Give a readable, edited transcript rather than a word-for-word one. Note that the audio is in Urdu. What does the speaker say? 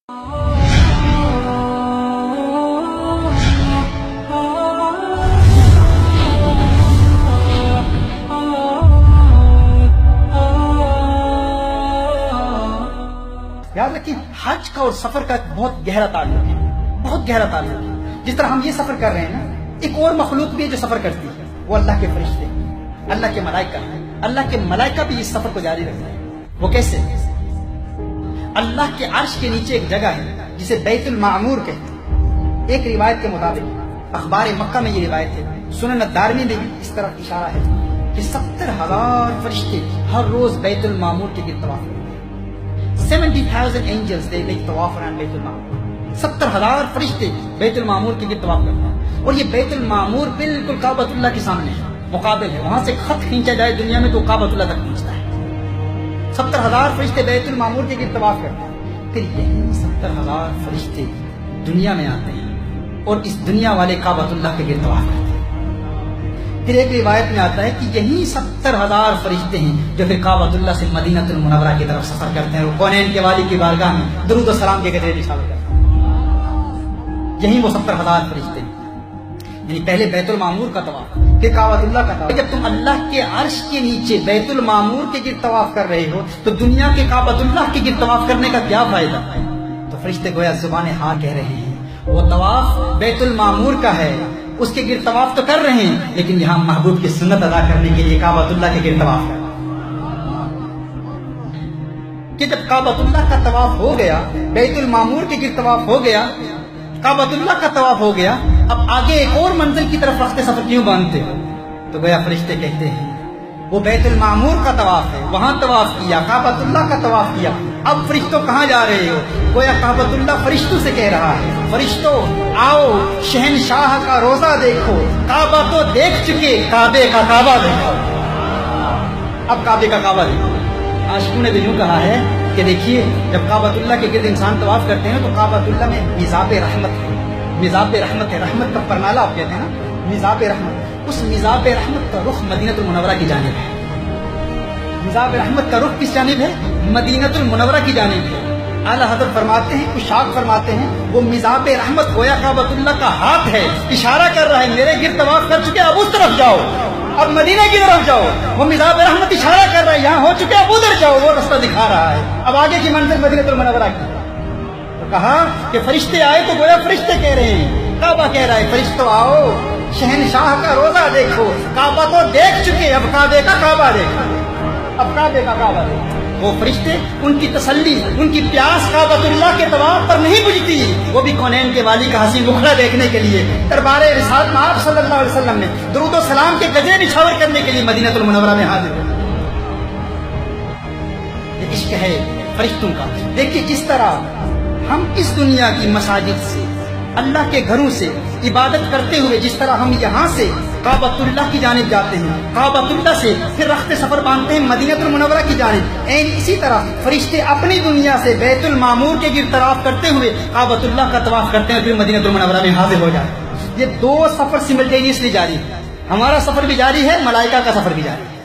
یاد رکھیں، حج کا اور سفر کا ایک بہت گہرا تعلق ہے، بہت گہرا تعلق ہے۔ جس طرح ہم یہ سفر کر رہے ہیں نا، ایک اور مخلوق بھی ہے جو سفر کرتی ہے، وہ اللہ کے فرشتے، اللہ کے ملائکہ۔ اللہ کے ملائکہ بھی اس سفر کو جاری رکھتے ہیں۔ وہ کیسے؟ اللہ کے عرش کے نیچے ایک جگہ ہے جسے بیت المعمور کہتے ہیں۔ ایک روایت کے مطابق، اخبار مکہ میں یہ روایت ہے، سنن الدارمی میں بھی اس طرح اشارہ ہے کہ 70,000 فرشتے ہر روز بیت المعمور کے گرد طواف کرتے ہیں۔ 70,000 angels they make طواف around بیت المعمور۔ 70,000 فرشتے بیت المعمور کے گرد طواف کرتے ہیں، اور یہ بیت المعمور بالکل کعبۃ اللہ کے سامنے ہے، مقابل ہے۔ وہاں سے خط کھینچا جائے دنیا میں تو کعبۃ اللہ تک پہنچتا ہے۔ 70,000 فرشتے بیت المعمور کے گرد طواف کرتے ہیں، پھر یہی 70,000 فرشتے دنیا میں آتے ہیں اور اس دنیا والے کعبۃ اللہ کے گرد طواف کرتے ہیں۔ پھر ایک روایت میں آتا ہے کہ یہی 70,000 فرشتے ہیں جو پھر کعبۃ اللہ سے مدینہ المنورہ کی طرف سفر کرتے ہیں اور کونین کے والی کی بارگاہ میں درود و سلام کے قطرے نثار کرتے ہیں۔ یہی وہ 70,000 فرشتے ہیں، یعنی پہلے بیت المعمور کا طواف، پھر کعبۃ اللہ کا طواف۔ جب تم اللہ کے عرش کے نیچے بیت المعمور کے گرد طواف کر رہے ہو تو دنیا کے کعبۃ اللہ کے گرد طواف کرنے کا کیا فائدہ؟ تو فرشتے گویا زبان ہاں کہہ رہے ہیں، وہ طواف بیت المعمور کا ہے، اس کے گرد طواف تو کر رہے ہیں، لیکن یہاں محبوب کی سنت ادا کرنے کے لیے کعبۃ اللہ کے گرد طواف کر۔ کہ جب کعبۃ اللہ کا طواف ہو گیا، بیت المعمور کے گرد طواف ہو گیا، کعبۃ اللہ کا طواف ہو گیا، اب آگے ایک اور منزل کی طرف راستے سفر کیوں باندھتے ہو؟ تو گویا فرشتے کہتے ہیں وہ بیت المعمور کا طواف ہے، وہاں طواف کیا، کعبۃ اللہ کا طواف کیا، اب فرشتوں کہاں جا رہے ہو؟ گویا کعبۃ اللہ فرشتوں سے کہہ رہا ہے، فرشتوں آؤ شہنشاہ کا روزہ دیکھو، کعبہ تو دیکھ چکے، کعبے کا کعبہ دیکھو، اب کعبے کا کعبہ دیکھو۔ عاشقوں نے بھی یوں کہا ہے کہ دیکھیے، جب کعبۃ اللہ کے گرد انسان طواف کرتے ہیں تو کعبۃ اللہ میں میزاب رحمت ہے، میزاب رحمت ہے، رحمت کا پرنالہ آپ کہتے ہیں نا، میزاب رحمت، اس میزاب رحمت کا رخ مدینہ المنورہ کی جانب ہے۔ میزاب رحمت کا رخ کس جانب ہے؟ مدینہ المنورہ کی جانب ہے۔ اعلیٰ حضرت فرماتے ہیں، کشاک فرماتے ہیں، وہ میزاب رحمت گویا کعبۃ اللہ کا ہاتھ ہے، اشارہ کر رہا ہے میرے گرد طواف کر چکے، اب اس طرف جاؤ، اب مدینہ کی طرف جاؤ۔ وہ میزاب رحمت اشارہ کر رہا ہے یہاں ہو چکے، اب ادھر جاؤ، وہ راستہ دکھا رہا ہے، اب آگے کی منزل مدینہ المنورہ کی۔ تو کہا کہ فرشتے آئے تو گویا فرشتے کہہ رہے ہیں، کعبہ کہہ رہا ہے فرشتوں آؤ شہنشاہ کا روزہ دیکھو، کعبہ تو دیکھ چکے، اب کعبے کا کعبہ دیکھو، اب کعبے کا کعبہ دیکھو۔ وہ فرشتے، ان کی تسلی، ان کی پیاس کعبۃ اللہ کے طواف پر نہیں بجھتی، وہ بھی کونین کے والی کا حسین مخڑا دیکھنے کے لیے دربار رسالت میں آپ صلی اللہ علیہ وسلم نے درود و سلام کے گجرے نچھاور کرنے کے لیے مدینہ المنورہ میں حاضر ہوئے۔ یہ عشق ہے فرشتوں کا۔ دیکھیے جس طرح ہم اس دنیا کی مساجد سے، اللہ کے گھروں سے عبادت کرتے ہوئے جس طرح ہم یہاں سے کعبۃ اللہ کی جانب جاتے ہیں، کعبۃ اللہ سے پھر رخت سفر باندھتے ہیں مدینہ المنورہ کی جانب، اسی طرح فرشتے اپنی دنیا سے بیت المعمور کے گرد طواف کرتے ہوئے کعبۃ اللہ کا طواف کرتے ہیں، پھر مدینہ المنورہ میں حاضر ہو جاتے ہیں۔ یہ دو سفر سملٹینیسلی جاری ہے، ہمارا سفر بھی جاری ہے، ملائکہ کا سفر بھی جاری ہے۔